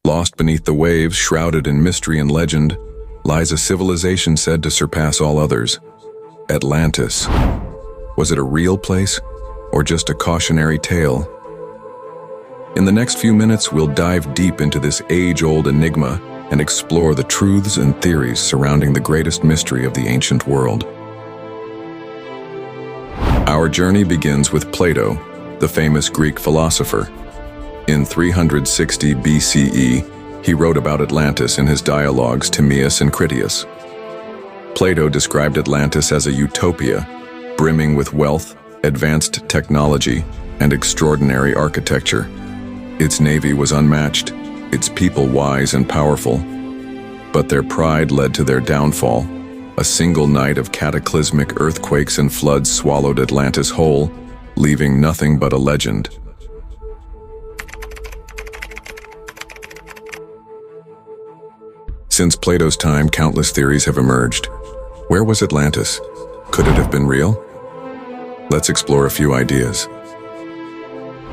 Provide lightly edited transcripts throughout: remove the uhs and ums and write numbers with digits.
Lost beneath the waves, shrouded in mystery and legend, lies a civilization said to surpass all others. Atlantis. Was it a real place, or just a cautionary tale? In the next few minutes, we'll dive deep into this age-old enigma and explore the truths and theories surrounding the greatest mystery of the ancient world. Our journey begins with Plato, the famous Greek philosopher. In 360 BCE, he wrote about Atlantis in his dialogues Timaeus and Critias. Plato described Atlantis as a utopia, brimming with wealth, advanced technology, and extraordinary architecture. Its navy was unmatched, its people wise and powerful. But their pride led to their downfall. A single night of cataclysmic earthquakes and floods swallowed Atlantis whole, leaving nothing but a legend. Since Plato's time, countless theories have emerged. Where was Atlantis? Could it have been real? Let's explore a few ideas.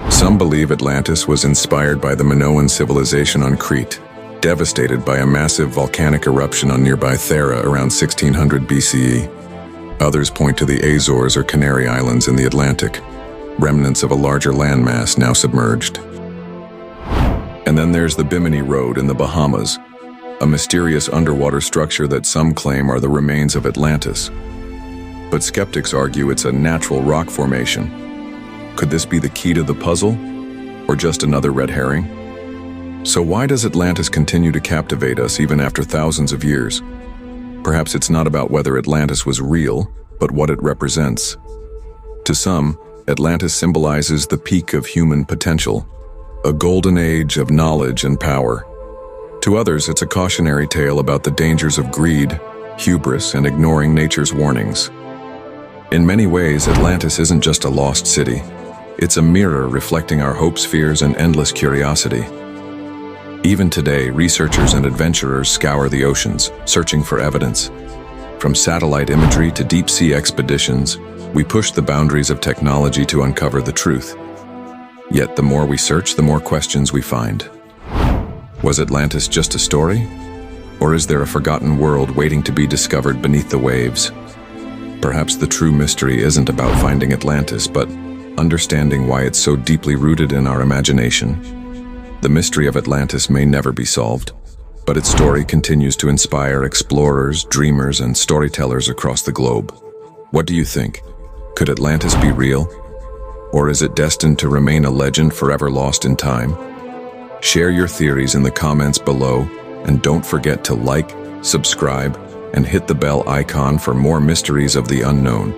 Some believe Atlantis was inspired by the Minoan civilization on Crete, devastated by a massive volcanic eruption on nearby Thera around 1600 BCE. Others point to the Azores or Canary Islands in the Atlantic, remnants of a larger landmass now submerged. And then there's the Bimini Road in the Bahamas, a mysterious underwater structure that some claim are the remains of Atlantis. But skeptics argue it's a natural rock formation. Could this be the key to the puzzle, or just another red herring? So why does Atlantis continue to captivate us even after thousands of years? Perhaps it's not about whether Atlantis was real, but what it represents. To some, Atlantis symbolizes the peak of human potential, a golden age of knowledge and power. To others, it's a cautionary tale about the dangers of greed, hubris, and ignoring nature's warnings. In many ways, Atlantis isn't just a lost city. It's a mirror reflecting our hopes, fears, and endless curiosity. Even today, researchers and adventurers scour the oceans, searching for evidence. From satellite imagery to deep-sea expeditions, we push the boundaries of technology to uncover the truth. Yet the more we search, the more questions we find. Was Atlantis just a story? Or is there a forgotten world waiting to be discovered beneath the waves? Perhaps the true mystery isn't about finding Atlantis, but understanding why it's so deeply rooted in our imagination. The mystery of Atlantis may never be solved, but its story continues to inspire explorers, dreamers, and storytellers across the globe. What do you think? Could Atlantis be real? Or is it destined to remain a legend forever lost in time? Share your theories in the comments below, and don't forget to like, subscribe, and hit the bell icon for more mysteries of the unknown.